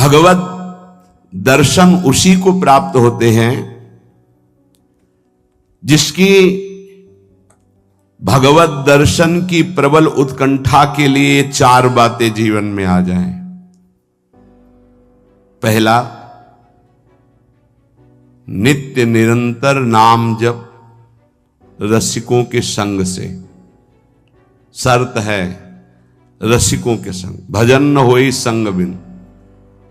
भगवत दर्शन उसी को प्राप्त होते हैं जिसकी भगवत दर्शन की प्रबल उत्कंठा के लिए 4 बातें जीवन में आ जाएं। पहला, नित्य निरंतर नाम जप रसिकों के संग से। शर्त है रसिकों के संग, भजन न होई संग बिन।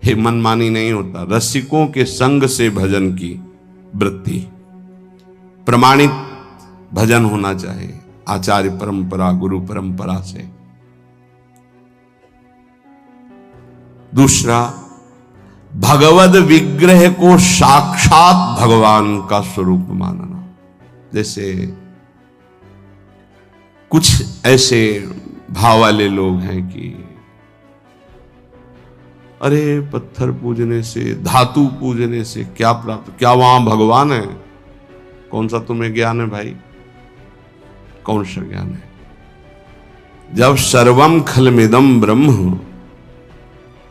हे मनमानी नहीं होता, रसिकों के संग से भजन की वृत्ति। प्रमाणित भजन होना चाहिए, आचार्य परंपरा, गुरु परंपरा से। दूसरा, भगवद विग्रह को साक्षात भगवान का स्वरूप मानना। जैसे कुछ ऐसे भाव वाले लोग हैं कि अरे पत्थर पूजने से, धातु पूजने से क्या प्राप्त, क्या वहां भगवान है? कौन सा तुम्हें ज्ञान है भाई? कौन सा ज्ञान है? जब सर्वम खलमिदम ब्रह्म,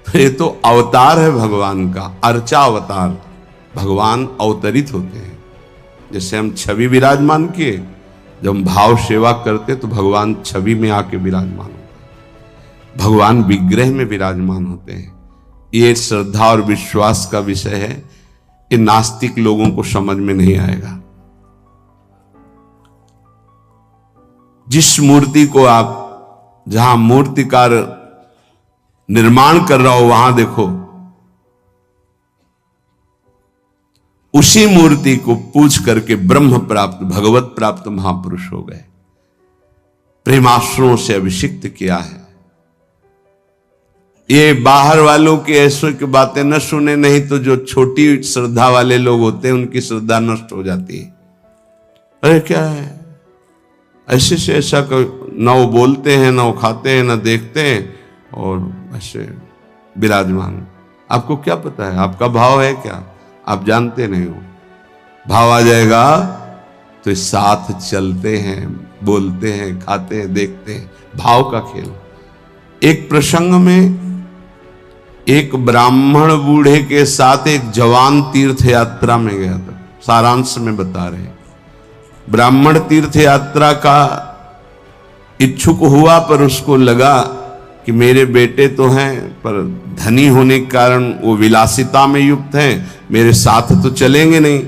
ये तो अवतार है भगवान का, अर्चा अवतार। भगवान अवतरित होते हैं। जैसे हम छवि विराजमान किए, जब हम भाव सेवा करते तो भगवान छवि में आके विराजमान होते हैं, भगवान विग्रह में विराजमान होते हैं। ये श्रद्धा और विश्वास का विषय है, ये नास्तिक लोगों को समझ में नहीं आएगा। जिस मूर्ति को आप, जहां मूर्तिकार निर्माण कर रहा हो, वहां देखो, उसी मूर्ति को पूज करके ब्रह्म प्राप्त, भगवत प्राप्त महापुरुष हो गए। प्रेमाश्रुओं से अभिषिक्त किया है। ये बाहर वालों की ऐसों की बातें न सुने, नहीं तो जो छोटी श्रद्धा वाले लोग होते हैं उनकी श्रद्धा नष्ट हो जाती है। अरे क्या है, ऐसे से ऐसा न वो बोलते हैं, न वो खाते हैं, न देखते हैं, और ऐसे विराजमान। आपको क्या पता है? आपका भाव है क्या? आप जानते नहीं हो। भाव आ जाएगा तो साथ चलते हैं, बोलते हैं, खाते हैं, देखते हैं। भाव का खेल। एक प्रसंग में एक ब्राह्मण बूढ़े के साथ एक जवान तीर्थ यात्रा में गया था। सारांश में बता रहे हैं। ब्राह्मण तीर्थ यात्रा का इच्छुक हुआ, पर उसको लगा कि मेरे बेटे तो हैं, पर धनी होने के कारण वो विलासिता में युक्त हैं, मेरे साथ तो चलेंगे नहीं।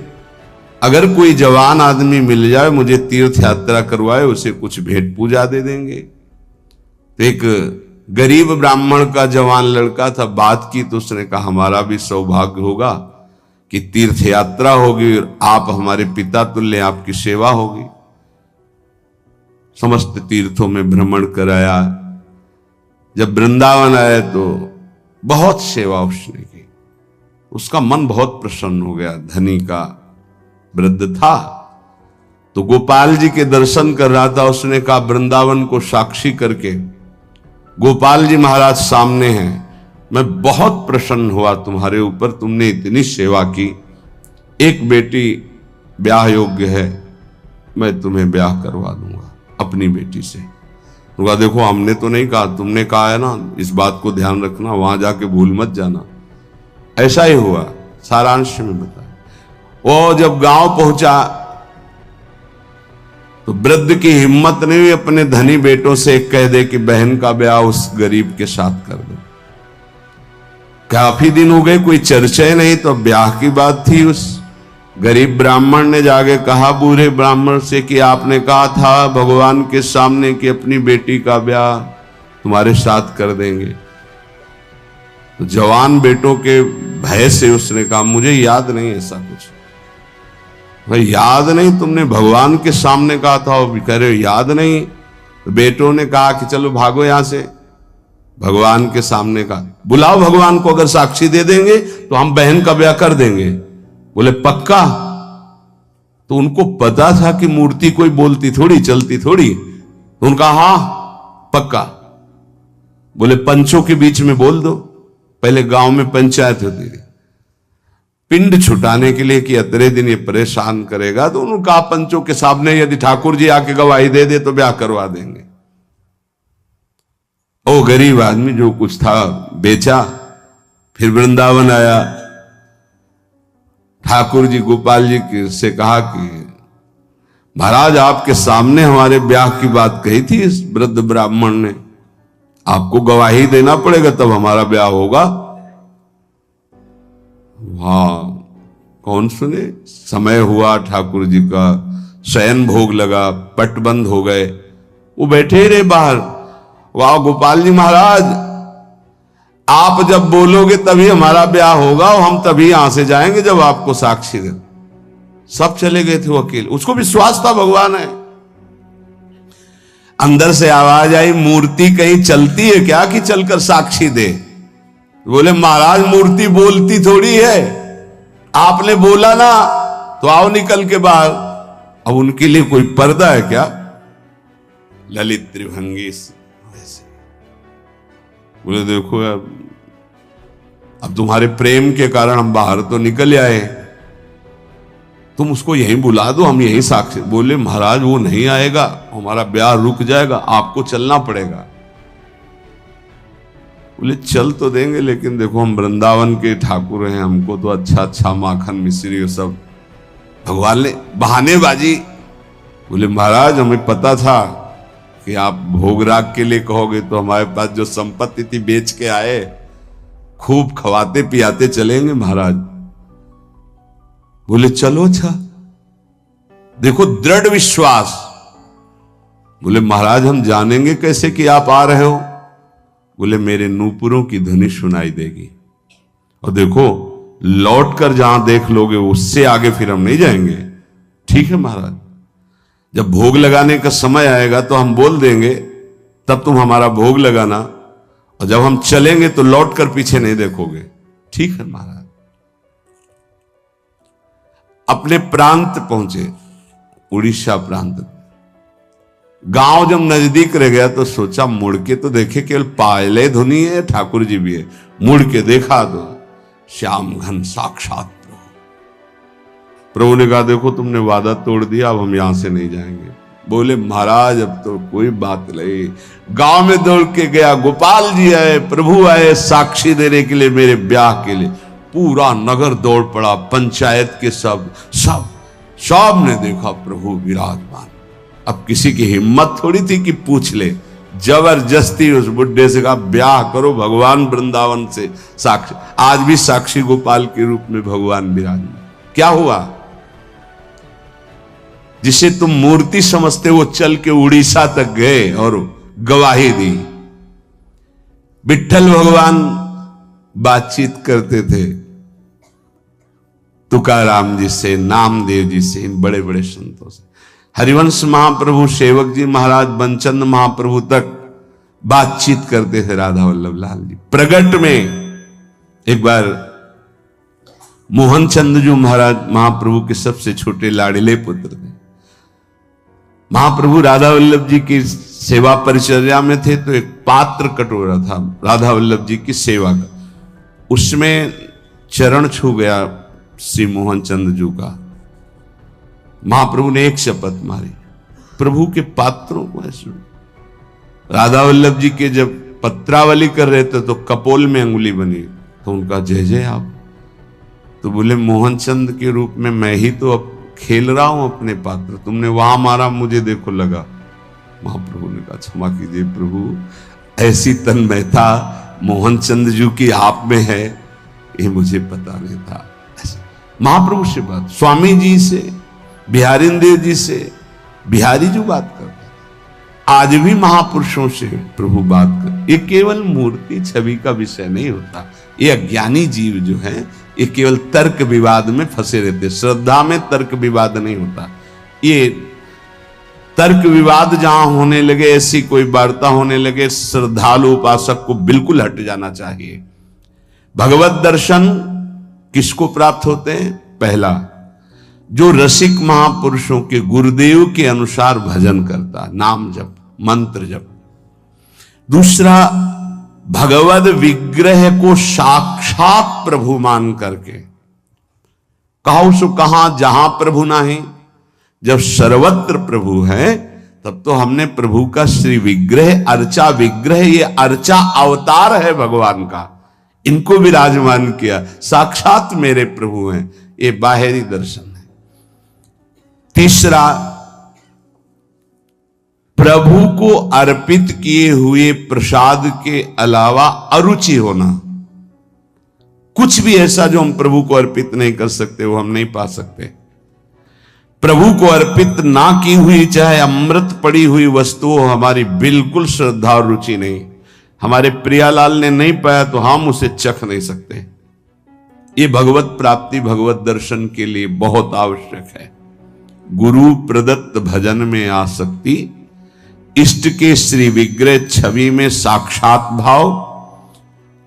अगर कोई जवान आदमी मिल जाए, मुझे तीर्थ यात्रा करवाए, उसे कुछ भेंट पूजा दे देंगे। तो एक गरीब ब्राह्मण का जवान लड़का था, बात की तो उसने कहा हमारा भी सौभाग्य होगा कि तीर्थ यात्रा होगी और आप हमारे पिता तुल्य, आपकी सेवा होगी। समस्त तीर्थों में भ्रमण कराया। जब वृंदावन आए तो बहुत सेवा उसने की। उसका मन बहुत प्रसन्न हो गया। धनी का वृद्ध था तो गोपाल जी के दर्शन कर रहा था। उसने कहा वृंदावन को साक्षी करके, गोपाल जी महाराज सामने हैं, मैं बहुत प्रसन्न हुआ तुम्हारे ऊपर, तुमने इतनी सेवा की। एक बेटी ब्याह योग्य है, मैं तुम्हें ब्याह करवा दूंगा अपनी बेटी से। उनका देखो हमने तो नहीं कहा, तुमने कहा है ना, इस बात को ध्यान रखना, वहां जाके भूल मत जाना। ऐसा ही हुआ। सारांश में बताया। वो जब गांव पहुंचा तो वृद्ध की हिम्मत नहीं हुई अपने धनी बेटों से कह दे कि बहन का ब्याह उस गरीब के साथ कर दो। काफी दिन हो गए, कोई चर्चा ही नहीं, तो ब्याह की बात थी। उस गरीब ब्राह्मण ने जाके कहा बूढ़े ब्राह्मण से कि आपने कहा था भगवान के सामने कि अपनी बेटी का ब्याह तुम्हारे साथ कर देंगे। तो जवान बेटों के भय से उसने कहा मुझे याद नहीं ऐसा कुछ। भाई याद नहीं? तुमने भगवान के सामने कहा था। और कह रहे याद नहीं? तो बेटों ने कहा कि चलो भागो यहां से। भगवान के सामने कहा बुलाओ भगवान को, अगर साक्षी दे देंगे तो हम बहन का ब्याह कर देंगे। बोले पक्का? तो उनको पता था कि मूर्ति कोई बोलती थोड़ी, चलती थोड़ी। तो उनका हाँ पक्का। बोले पंचों के बीच में बोल दो। पहले गांव में पंचायत होती थी पिंड छुटाने के लिए कि अतरे दिन ये परेशान करेगा। तो उन्होंने कहा पंचों के सामने यदि ठाकुर जी आके गवाही दे दे तो ब्याह करवा देंगे। ओ गरीब आदमी जो कुछ था बेचा फिर वृंदावन आया, ठाकुर जी गोपाल जी से कहा कि महाराज आपके सामने हमारे ब्याह की बात कही थी इस वृद्ध ब्राह्मण ने, आपको गवाही देना पड़ेगा तब हमारा ब्याह होगा। हाँ, कौन सुने। समय हुआ, ठाकुर जी का शयन भोग लगा, पट बंद हो गए, वो बैठे ही रहे बाहर। वाह गोपाल जी महाराज, आप जब बोलोगे तभी हमारा ब्याह होगा और हम तभी यहां से जाएंगे जब आपको साक्षी दे। सब चले गए थे वो अकेले, उसको विश्वास था भगवान है। अंदर से आवाज आई, मूर्ति कहीं चलती है क्या कि चलकर साक्षी दे। बोले महाराज मूर्ति बोलती थोड़ी है, आपने बोला ना तो आओ निकल के बाहर। अब उनके लिए कोई पर्दा है क्या? ललित त्रिभंगी वैसे। बोले देखो यार, अब तुम्हारे प्रेम के कारण हम बाहर तो निकल आए, तुम उसको यहीं बुला दो, हम यहीं साक्षी। बोले महाराज वो नहीं आएगा, हमारा ब्याह रुक जाएगा, आपको चलना पड़ेगा। बोले चल तो देंगे, लेकिन देखो हम वृंदावन के ठाकुर हैं, हमको तो अच्छा अच्छा माखन मिश्री और सब भगवान ने बहानेबाजी। बोले महाराज हमें पता था कि आप भोगराग के लिए कहोगे तो हमारे पास जो संपत्ति थी बेच के आए, खूब खवाते पियाते चलेंगे महाराज। बोले चलो अच्छा, देखो दृढ़ विश्वास। बोले महाराज हम जानेंगे कैसे कि आप आ रहे हो? बोले मेरे नूपुरों की ध्वनि सुनाई देगी, और देखो लौट कर जहां देख लोगे उससे आगे फिर हम नहीं जाएंगे। ठीक है महाराज, जब भोग लगाने का समय आएगा तो हम बोल देंगे, तब तुम हमारा भोग लगाना, और जब हम चलेंगे तो लौट कर पीछे नहीं देखोगे। ठीक है महाराज। अपने प्रांत पहुंचे, उड़ीसा प्रांत। गांव जब नजदीक रह गया तो सोचा मुड़ के तो देखे, केवल पायले धुनी है, ठाकुर जी भी है। मुड़ के देखा तो श्याम घन साक्षात प्रभु ने कहा देखो तुमने वादा तोड़ दिया, अब हम यहां से नहीं जाएंगे। बोले महाराज अब तो कोई बात नहीं। गांव में दौड़ के गया, गोपाल जी आए, प्रभु आए साक्षी देने के लिए मेरे ब्याह के लिए। पूरा नगर दौड़ पड़ा, पंचायत के सब ने देखा प्रभु विराजमान। अब किसी की हिम्मत थोड़ी थी कि पूछ ले, जबरदस्ती उस बुड्ढे से कहा ब्याह करो भगवान वृंदावन से साक्षी। आज भी साक्षी गोपाल के रूप में भगवान विराजमान। क्या हुआ? जिसे तुम मूर्ति समझते वो चल के उड़ीसा तक गए और गवाही दी। विट्ठल भगवान बातचीत करते थे तुकाराम जी से, नामदेव जी से, इन बड़े बड़े संतों से। हरिवंश महाप्रभु, सेवक जी महाराज, बनचंद महाप्रभु तक बातचीत करते थे राधा वल्लभ लाल जी। प्रगट में एक बार मोहन चंद जी महाराज महाप्रभु के सबसे छोटे लाडले पुत्र थे। महाप्रभु राधा वल्लभ जी की सेवा परिचर्या में थे, तो एक पात्र कटोरा था राधा वल्लभ जी की सेवा का, उसमें चरण छू गया श्री मोहन चंद जी का। महाप्रभु ने एक शपथ मारी, प्रभु के पात्रों को ऐसे। राधा वल्लभ जी के जब पत्रावली कर रहे थे तो कपोल में अंगुली बनी, तो उनका जय जय आप। तो बोले मोहन चंद के रूप में मैं ही तो अब खेल रहा हूं अपने पात्र, तुमने वहां मारा मुझे देखो लगा। महाप्रभु ने कहा क्षमा कीजिए प्रभु, ऐसी तन्मयता मोहन चंद जी की आप में है ये मुझे पता नहीं था। महाप्रभु से बात, स्वामी जी से, बिहारी देव जी से, बिहारी जी बात करते, आज भी महापुरुषों से प्रभु बात कर। ये केवल मूर्ति छवि का विषय नहीं होता। ये अज्ञानी जीव जो है ये केवल तर्क विवाद में फंसे रहते। श्रद्धा में तर्क विवाद नहीं होता। ये तर्क विवाद जहां होने लगे, ऐसी कोई वार्ता होने लगे, श्रद्धालु उपासक को बिल्कुल हट जाना चाहिए। भगवत दर्शन किसको प्राप्त होते हैं? पहला, जो रसिक महापुरुषों के गुरुदेव के अनुसार भजन करता, नाम जप, मंत्र जप। दूसरा, भगवद विग्रह को साक्षात प्रभु मान करके, कहो सो कहां जहां प्रभु नाही, जब सर्वत्र प्रभु है तब तो हमने प्रभु का श्री विग्रह, अर्चा विग्रह, ये अर्चा अवतार है भगवान का, इनको विराजमान किया, साक्षात मेरे प्रभु हैं। ये बाहरी दर्शन है। तीसरा, प्रभु को अर्पित किए हुए प्रसाद के अलावा अरुचि होना। कुछ भी ऐसा जो हम प्रभु को अर्पित नहीं कर सकते वो हम नहीं पा सकते। प्रभु को अर्पित ना की हुई चाहे अमृत पड़ी हुई वस्तु हमारी बिल्कुल श्रद्धा और रुचि नहीं। हमारे प्रियालाल ने नहीं पाया तो हम उसे चख नहीं सकते। ये भगवत प्राप्ति, भगवत दर्शन के लिए बहुत आवश्यक है। गुरु प्रदत्त भजन में आसक्ति, इष्ट के श्री विग्रह छवि में साक्षात भाव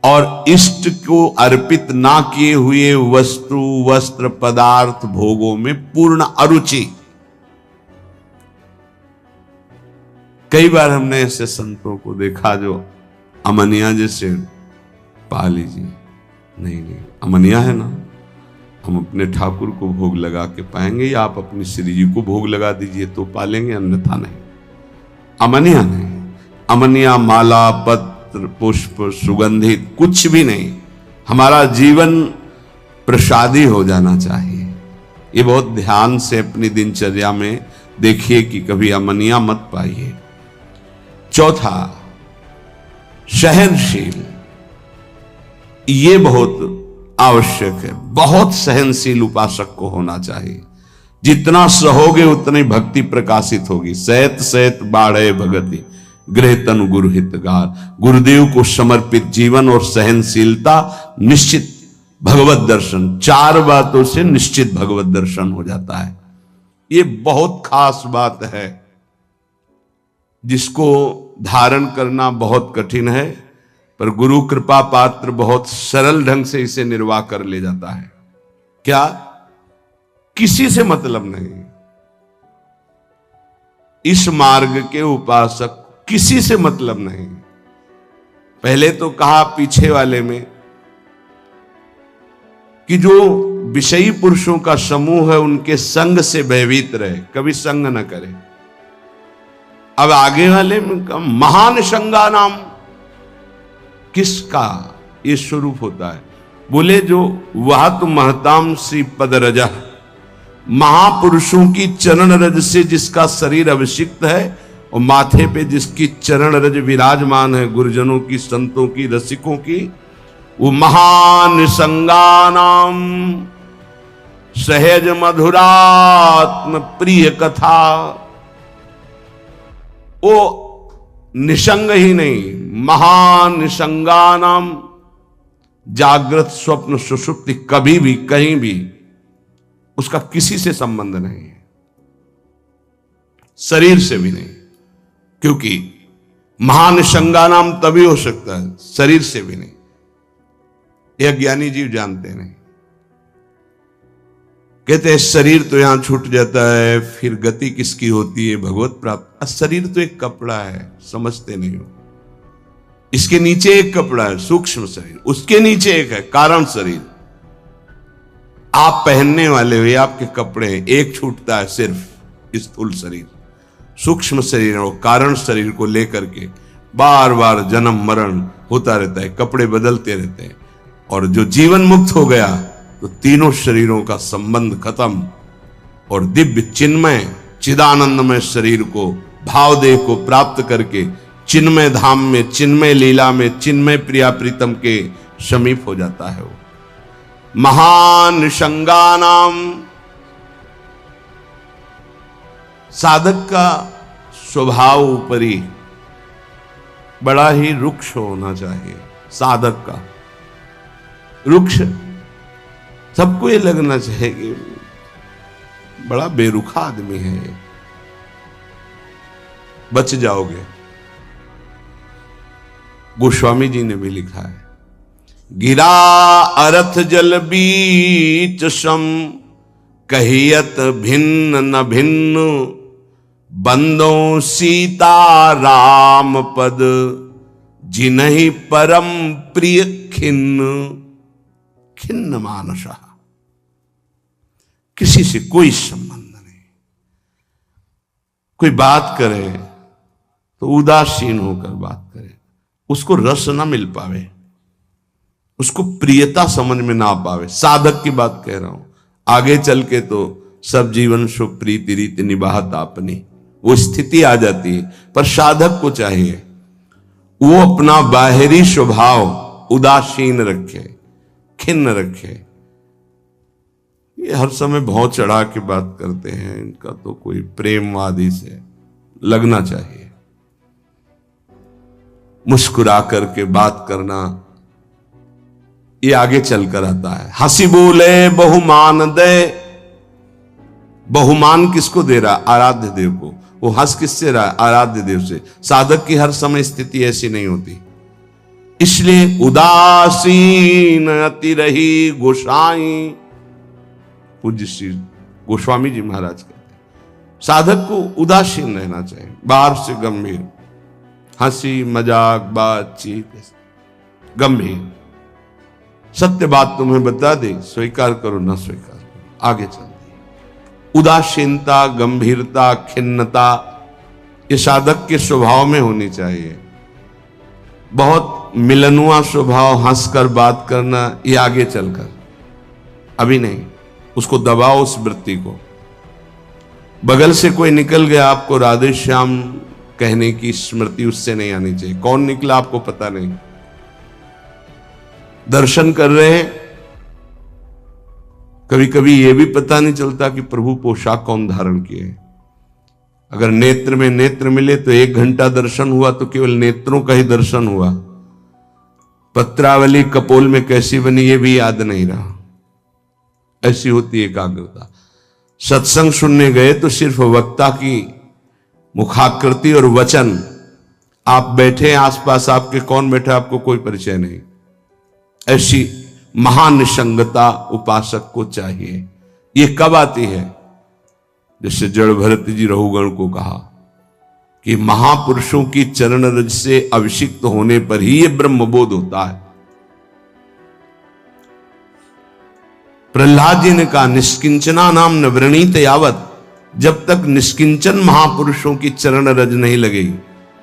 और इष्ट को अर्पित ना किए हुए वस्तु, वस्त्र, पदार्थ, भोगों में पूर्ण अरुचि। कई बार हमने ऐसे संतों को देखा जो अमनिया जैसे पा लीजिए, नहीं अमनिया है ना, हम अपने ठाकुर को भोग लगा के पाएंगे या आप अपनी श्री जी को भोग लगा दीजिए तो पालेंगे, अन्यथा नहीं। अमनिया नहीं, अमनिया माला, पत्र, पुष्प, सुगंधित कुछ भी नहीं। हमारा जीवन प्रसादी हो जाना चाहिए। ये बहुत ध्यान से अपनी दिनचर्या में देखिए कि कभी अमनिया मत पाइए। चौथा, सहनशील। ये बहुत आवश्यक है। बहुत सहनशील उपासक को होना चाहिए। जितना सहोगे उतनी भक्ति प्रकाशित होगी। सहत सहत बाढ़े भगति, गृह तनु गुरु हितगार। गुरुदेव को समर्पित जीवन और सहनशीलता, निश्चित भगवत दर्शन। चार बातों से निश्चित भगवत दर्शन हो जाता है। ये बहुत खास बात है जिसको धारण करना बहुत कठिन है, पर गुरु कृपा पात्र बहुत सरल ढंग से इसे निर्वाह कर ले जाता है। क्या? किसी से मतलब नहीं। इस मार्ग के उपासक किसी से मतलब नहीं। पहले तो कहा पीछे वाले में कि जो विषयी पुरुषों का समूह है उनके संग से भयभीत रहे, कभी संग न करे। अब आगे वाले में महान संगा नाम किसका ये स्वरूप होता है? बोले जो वह तो महताम श्री पद रजा, महापुरुषों की चरण रज से जिसका शरीर अभिषिक्त है और माथे पे जिसकी चरण रज विराजमान है, गुरुजनों की, संतों की, रसिकों की, वो महान संगानाम सहज मधुरात्म प्रिय कथा। वो निसंग ही नहीं, महान निसंगानाम, जागृत स्वप्न सुषुप्ति कभी भी कहीं भी उसका किसी से संबंध नहीं है, शरीर से भी नहीं। क्योंकि महान संगानाम तभी हो सकता है, शरीर से भी नहीं। यह ज्ञानी जीव जानते नहीं। कहते हैं शरीर तो यहां छूट जाता है, फिर गति किसकी होती है? भगवत प्राप्त। शरीर तो एक कपड़ा है, समझते नहीं हो। इसके नीचे एक कपड़ा है, सूक्ष्म शरीर, उसके नीचे एक है कारण शरीर। आप पहनने वाले हो, ये आपके कपड़े हैं। एक छूटता है सिर्फ स्थूल शरीर, सूक्ष्म शरीर और कारण शरीर को लेकर के बार बार जन्म मरण होता रहता है, कपड़े बदलते रहते हैं। और जो जीवन मुक्त हो गया तो तीनों शरीरों का संबंध खत्म और दिव्य चिन्मय चिदानंदमय शरीर को, भावदेह को प्राप्त करके चिन्मय धाम में, चिन्मय लीला में, चिन्मय प्रिया प्रीतम के समीप हो जाता है। वो महान संगानाम। साधक का स्वभाव ऊपरी बड़ा ही रुक्ष होना चाहिए। साधक का रुक्ष, सबको ये लगना चाहिए कि बड़ा बेरुखा आदमी है, बच जाओगे। गोस्वामी जी ने भी लिखा है, गिरा अरथ जल बीच सम, कहियत भिन्न न भिन्न, बंदों सीता राम पद, जिन्हि परम प्रिय खिन्न। खिन्न मानसा, किसी से कोई संबंध नहीं। कोई बात करे तो उदासीन होकर बात करे, उसको रस ना मिल पावे। उसको प्रियता समझ में ना पावे। साधक की बात कह रहा हूं, आगे चल के तो सब जीवन शो प्रीति रीति निभात आपनी, वो स्थिति आ जाती है। पर साधक को चाहिए वो अपना बाहरी स्वभाव उदासीन रखे, खिन्न रखे। ये हर समय भाव चढ़ा के बात करते हैं, इनका तो कोई प्रेमवादी से लगना चाहिए। मुस्कुरा करके बात करना, ये आगे चलकर आता है। हंसी बोले बहुमान दे, बहुमान किसको दे रहा? आराध्य देव को। वो हंस किससे रहा? आराध्य देव से। साधक की हर समय स्थिति ऐसी नहीं होती, इसलिए उदासीन अति रही गोसाई। पूज्य श्री गोस्वामी जी महाराज कहते हैं साधक को उदासीन रहना चाहिए, बाहर से गंभीर, हंसी मजाक बातचीत गंभीर। सत्य बात तुम्हें बता दे, स्वीकार करो ना स्वीकार करो, आगे चलते। उदासीनता, गंभीरता, खिन्नता ये साधक के स्वभाव में होनी चाहिए। बहुत मिलनुआ स्वभाव, हंसकर बात करना, ये आगे चलकर, अभी नहीं। उसको दबाओ उस वृत्ति को। बगल से कोई निकल गया, आपको राधे श्याम कहने की स्मृति उससे नहीं आनी चाहिए। कौन निकला आपको पता नहीं। दर्शन कर रहे हैं, कभी कभी यह भी पता नहीं चलता कि प्रभु पोशाक कौन धारण किए। अगर नेत्र में नेत्र मिले तो 1 घंटा दर्शन हुआ तो केवल नेत्रों का ही दर्शन हुआ। पत्रावली कपोल में कैसी बनी ये भी याद नहीं रहा। ऐसी होती एकाग्रता। सत्संग सुनने गए तो सिर्फ वक्ता की मुखाकृति और वचन, आप बैठे आसपास आपके कौन बैठे आपको कोई परिचय नहीं। ऐसी महानिसंगता उपासक को चाहिए। ये कब आती है? जैसे जड़ भरत जी रहुगण को कहा कि महापुरुषों की चरण रज से अभिषिक्त होने पर ही ये ब्रह्मबोध होता है। प्रहलाद जी ने कहा निष्किंचना नाम न वृणीत यावत, जब तक निष्किंचन महापुरुषों की चरण रज नहीं लगेगी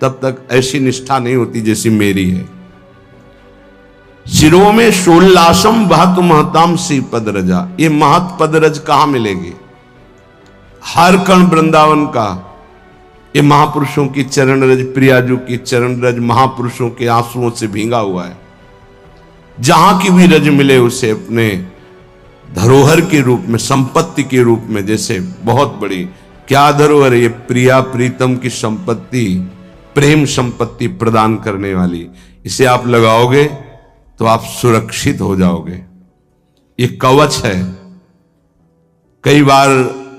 तब तक ऐसी निष्ठा नहीं होती जैसी मेरी है। शिरो में शोल्लासम बहत महताम सी पद रजा, ये महत पद रज कहां मिलेगी? हर कण वृंदावन का ये महापुरुषों की चरण रज, प्रियाजू की चरण रज महापुरुषों के आंसुओं से भींगा हुआ है। जहां की भी रज मिले उसे अपने धरोहर के रूप में, संपत्ति के रूप में, जैसे बहुत बड़ी क्या धरोहर, ये प्रिया प्रीतम की संपत्ति, प्रेम संपत्ति प्रदान करने वाली, इसे आप लगाओगे तो आप सुरक्षित हो जाओगे। ये कवच है। कई बार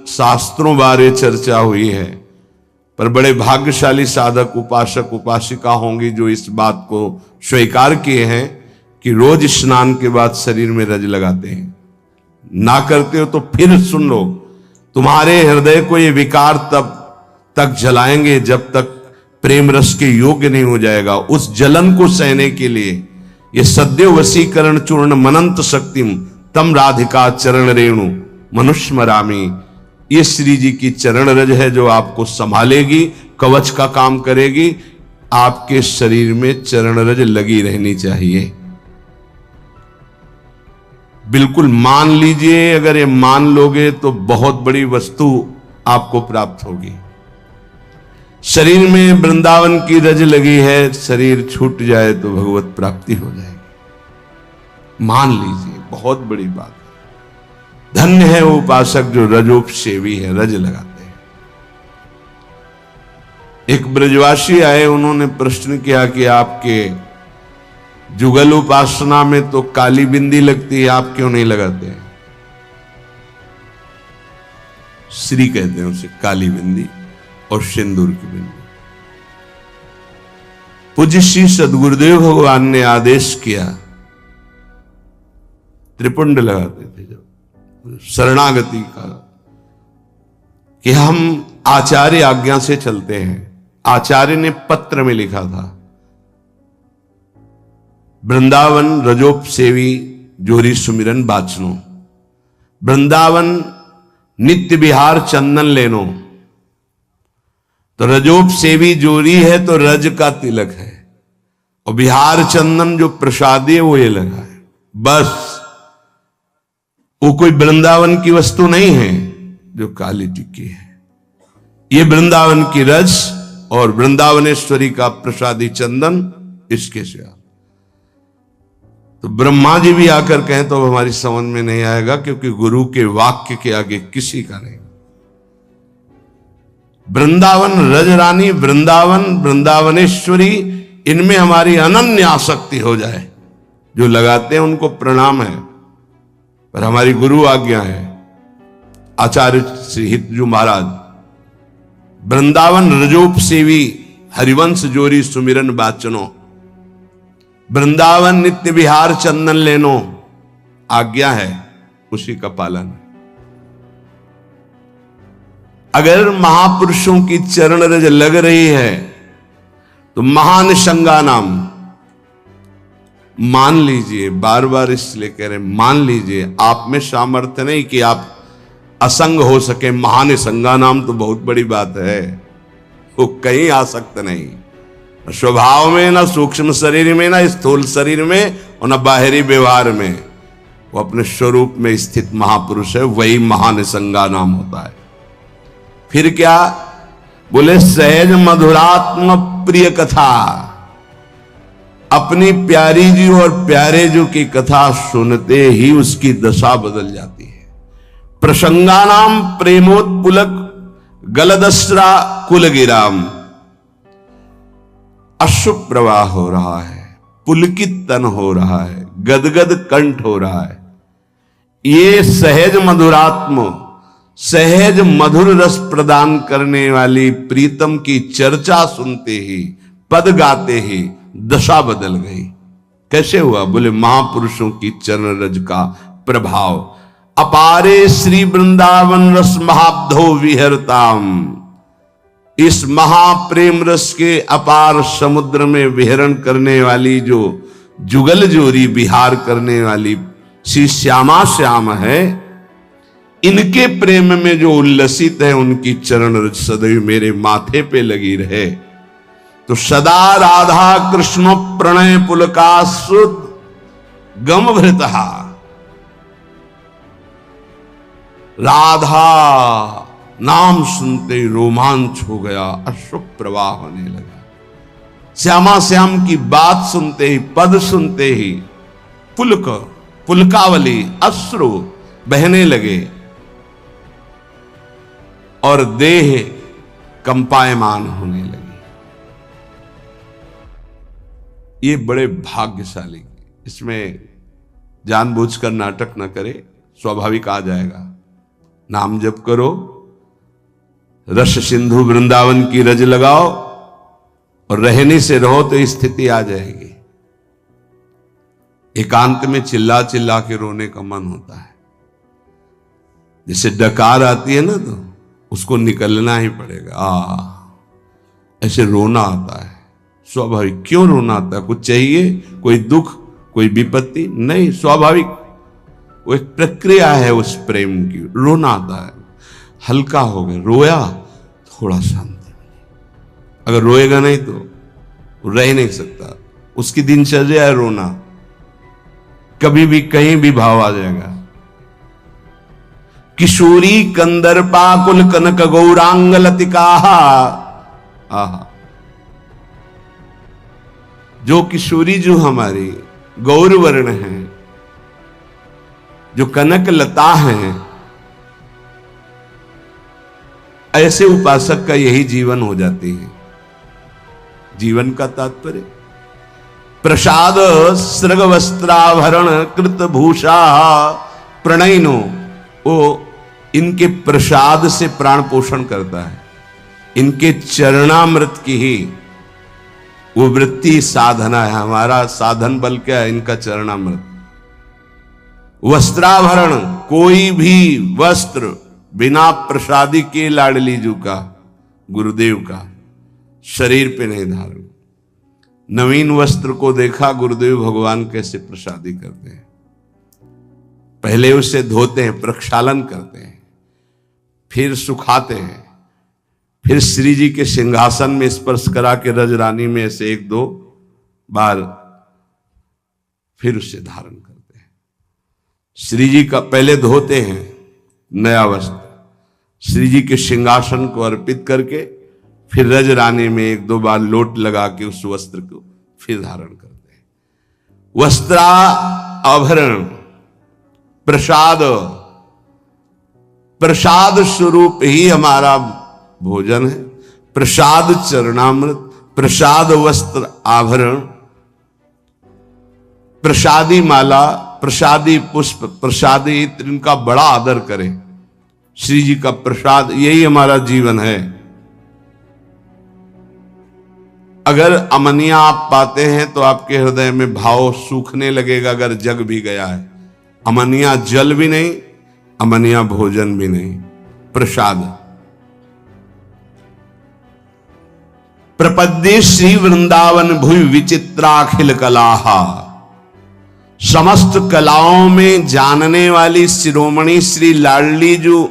शास्त्रों बारे चर्चा हुई है, पर बड़े भाग्यशाली साधक उपासक उपासिका होंगी जो इस बात को स्वीकार किए हैं कि रोज स्नान के बाद शरीर में रज लगाते हैं। ना करते हो तो फिर सुन लो, तुम्हारे हृदय को ये विकार तब तक जलाएंगे जब तक प्रेम रस के योग्य नहीं हो जाएगा। उस जलन को सहने के लिए ये सद्यो वशीकरण चूर्ण मनंत शक्तिम तम राधिका चरण रेणु मनुष्मरामी, ये श्री जी की चरण रज है जो आपको संभालेगी, कवच का काम करेगी। आपके शरीर में चरण रज लगी रहनी चाहिए। बिल्कुल मान लीजिए, अगर ये मान लोगे तो बहुत बड़ी वस्तु आपको प्राप्त होगी। शरीर में वृंदावन की रज लगी है, शरीर छूट जाए तो भगवत प्राप्ति हो जाएगी। मान लीजिए, बहुत बड़ी बात है। धन्य है वो उपासक जो रजोप सेवी है, रज लगाते हैं। एक ब्रजवासी आए, उन्होंने प्रश्न किया कि आपके जुगल उपासना में तो काली बिंदी लगती है, आप क्यों नहीं लगाते हैं? श्री कहते हैं उसे, काली बिंदी और सिंदूर की बिंदी। पूज्य श्री सदगुरुदेव भगवान ने आदेश किया, त्रिपुंड लगाते थे जब शरणागति का, कि हम आचार्य आज्ञा से चलते हैं। आचार्य ने पत्र में लिखा था, वृंदावन रजोप सेवी जोरी सुमिरन बाचनो, वृंदावन नित्य विहार चंदन लेनो। तो रजोप सेवी जोरी है तो रज का तिलक है, और बिहार चंदन जो प्रसादी है वो ये लगा है। बस वो कोई वृंदावन की वस्तु नहीं है जो काली टिक्की है। ये वृंदावन की रज और वृंदावनेश्वरी का प्रसादी चंदन, इसके सिवा तो ब्रह्मा जी भी आकर कहें तो हमारी समझ में नहीं आएगा, क्योंकि गुरु के वाक्य के आगे किसी का नहीं। वृंदावन रजरानी, वृंदावन वृंदावनेश्वरी, इनमें हमारी अनन्य आसक्ति हो जाए। जो लगाते हैं उनको प्रणाम है, पर हमारी गुरु आज्ञा है। आचार्य श्री हितजू महाराज, वृंदावन रजोप सेवी हरिवंश जोरी सुमिरन बाचनो, वृंदावन नित्य विहार चंदन लेनो, आज्ञा है, उसी का पालन है। अगर महापुरुषों की चरण रज लग रही है तो महानिशंगा नाम मान लीजिए, बार बार इसलिए कह रहे मान लीजिए। आप में सामर्थ्य नहीं कि आप असंग हो सके, महानिशंगा नाम तो बहुत बड़ी बात है। वो कहीं आसक्त नहीं, स्वभाव में, ना सूक्ष्म शरीर में, ना स्थूल शरीर में, और ना बाहरी व्यवहार में। वो अपने स्वरूप में स्थित महापुरुष है, वही महानिशंगा नाम होता है। फिर क्या बोले? सहज मधुरात्म प्रिय कथा, अपनी प्यारी जी और प्यारे जी की कथा सुनते ही उसकी दशा बदल जाती है। प्रसंगानाम प्रेमोत्पुलक गलदस्रा कुलगिराम, अश्रु प्रवाह हो रहा है, पुलकित तन हो रहा है, गदगद कंठ हो रहा है। ये सहज मधुरात्म, सहज मधुर रस प्रदान करने वाली प्रीतम की चर्चा सुनते ही, पद गाते ही दशा बदल गई। कैसे हुआ? बोले महापुरुषों की चरण रज का प्रभाव। अपारे श्री वृंदावन रस महाब्धो विहरताम, इस महाप्रेम रस के अपार समुद्र में विहरण करने वाली जो जुगल जोरी विहार करने वाली श्री श्यामा श्याम है, इनके प्रेम में जो उल्लसित है, उनकी चरण रज सदैव मेरे माथे पे लगी रहे। तो सदा राधा कृष्ण प्रणय पुलकासुद गम भृतः, राधा नाम सुनते ही रोमांच हो गया, अश्रु प्रवाह होने लगा। श्यामा श्याम की बात सुनते ही, पद सुनते ही पुलक, पुलकावली, अश्रु बहने लगे और देह कंपायमान होने लगी। ये बड़े भाग्यशाली, इसमें जानबूझकर नाटक न करे, स्वाभाविक आ जाएगा। नाम जप करो, रस सिंधु वृंदावन की रज लगाओ और रहने से रहो तो स्थिति आ जाएगी। एकांत में चिल्ला चिल्ला के रोने का मन होता है। जैसे डकार आती है ना, तो उसको निकलना ही पड़ेगा। ऐसे रोना आता है, स्वाभाविक। क्यों रोना आता है? कुछ चाहिए, कोई दुख, कोई विपत्ति? नहीं, स्वाभाविक वो एक प्रक्रिया है उस प्रेम की। रोना आता है, हल्का हो गया, रोया, थोड़ा शांत। अगर रोएगा नहीं तो रह नहीं सकता। उसकी दिनचर्या है रोना, कभी भी कहीं भी भाव आ जाएगा। किशोरी कंदर्पा कुल कनक गौरांग लतिका, आहा, जो किशोरी जो हमारी गौर वर्ण है, जो कनक लता है, ऐसे उपासक का यही जीवन हो जाती है। जीवन का तात्पर्य प्रसाद सृग वस्त्राभरण कृत भूषा प्रणयनो, वो इनके प्रसाद से प्राण पोषण करता है। इनके चरणामृत की ही वो वृत्ति साधना है। हमारा साधन बल क्या है? इनका चरणामृत। वस्त्राभरण, कोई भी वस्त्र बिना प्रसादी के लाडली जू का, गुरुदेव का, शरीर पे नहीं धारण। नवीन वस्त्र को देखा गुरुदेव भगवान कैसे प्रसादी करते हैं। पहले उसे धोते हैं, प्रक्षालन करते हैं, फिर सुखाते हैं, फिर श्री जी के सिंहासन में स्पर्श करा के रजरानी में ऐसे एक दो बार, फिर उसे धारण करते हैं। श्री जी का पहले धोते हैं नया वस्त्र, श्री जी के सिंहासन को अर्पित करके फिर रज रानी में 1-2 बार लोट लगा के उस वस्त्र को फिर धारण करते हैं। वस्त्रा आभरण प्रसाद, प्रसाद स्वरूप ही हमारा भोजन है। प्रसाद चरणामृत, प्रसाद वस्त्र आभरण, प्रसादी माला, प्रसादी पुष्प, प्रसादी इत्र, इनका बड़ा आदर करें। श्री जी का प्रसाद यही हमारा जीवन है। अगर अमनिया आप पाते हैं तो आपके हृदय में भाव सूखने लगेगा, अगर जग भी गया है। अमनिया जल भी नहीं, अमनिया भोजन भी नहीं, प्रसाद। प्रपद्ये श्री वृंदावन भुवि विचित्राखिल कलाहा, समस्त कलाओं में जानने वाली शिरोमणि श्री लाडली जो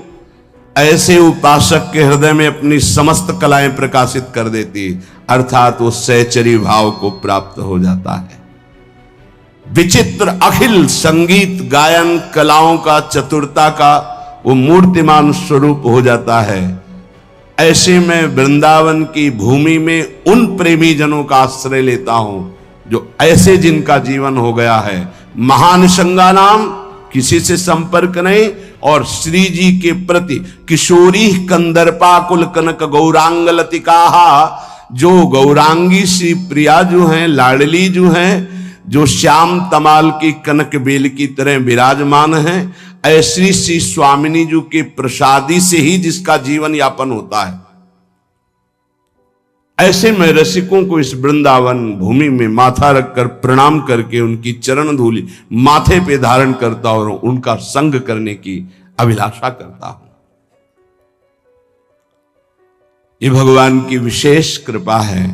ऐसे उपासक के हृदय में अपनी समस्त कलाएं प्रकाशित कर देती, अर्थात वो सहचरी भाव को प्राप्त हो जाता है। विचित्र अखिल संगीत गायन कलाओं का, चतुरता का वो मूर्तिमान स्वरूप हो जाता है। ऐसे में वृंदावन की भूमि में उन प्रेमी जनों का आश्रय लेता हूं जो ऐसे जिनका जीवन हो गया है महानिसंगा नाम, किसी से संपर्क नहीं, और श्री जी के प्रति किशोरी कंदर्पा कुल कनक गौरांग लतिकाहा, जो गौरांगी श्री प्रिया जो हैं, लाडली जो हैं, जो श्याम तमाल की कनक बेल की तरह विराजमान हैं, ऐसी श्री स्वामिनी जी के प्रसादी से ही जिसका जीवन यापन होता है। ऐसे में रसिकों को इस वृंदावन भूमि में माथा रखकर प्रणाम करके उनकी चरण धूलि माथे पे धारण करता और उनका संग करने की अभिलाषा करता हूं। ये भगवान की विशेष कृपा है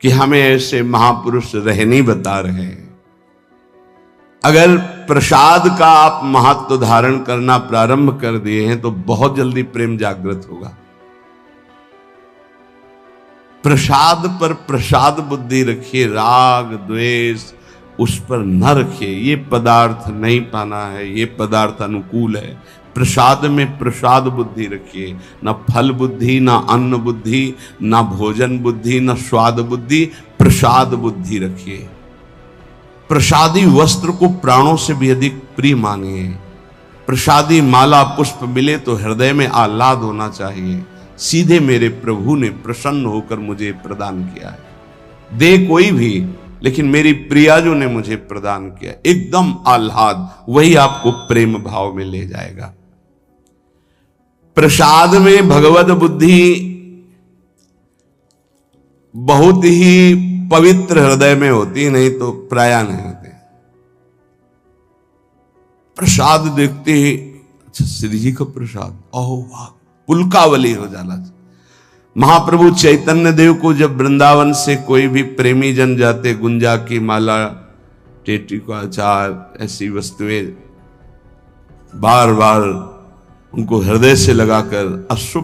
कि हमें ऐसे महापुरुष रहने बता रहे हैं। अगर प्रसाद का आप महत्व धारण करना प्रारंभ कर दिए हैं तो बहुत जल्दी प्रेम जागृत होगा। प्रसाद पर प्रसाद बुद्धि रखिए, राग द्वेष उस पर न रखिए। ये पदार्थ नहीं पाना है, ये पदार्थ अनुकूल है। प्रसाद में प्रसाद बुद्धि रखिए, न फल बुद्धि, न अन्न बुद्धि, न भोजन बुद्धि, न स्वाद बुद्धि, प्रसाद बुद्धि रखिए। प्रसादी वस्त्र को प्राणों से भी अधिक प्रिय मानिए। प्रसादी माला पुष्प मिले तो हृदय में आह्लाद होना चाहिए, सीधे मेरे प्रभु ने प्रसन्न होकर मुझे प्रदान किया है। दे कोई भी, लेकिन मेरी प्रियाजू ने मुझे प्रदान किया, एकदम आह्लाद, वही आपको प्रेम भाव में ले जाएगा। प्रसाद में भगवत बुद्धि बहुत ही पवित्र हृदय में होती, नहीं तो प्राय नहीं होते। प्रसाद देखते ही अच्छा श्री जी का प्रसाद, ओह वाह, पुलकावली हो जाना। महाप्रभु चैतन्य देव को जब वृंदावन से कोई भी प्रेमी जन जाते, गुंजा की माला, टेटी का अचार, ऐसी वस्तुएं बार बार उनको हृदय से लगाकर अश्रु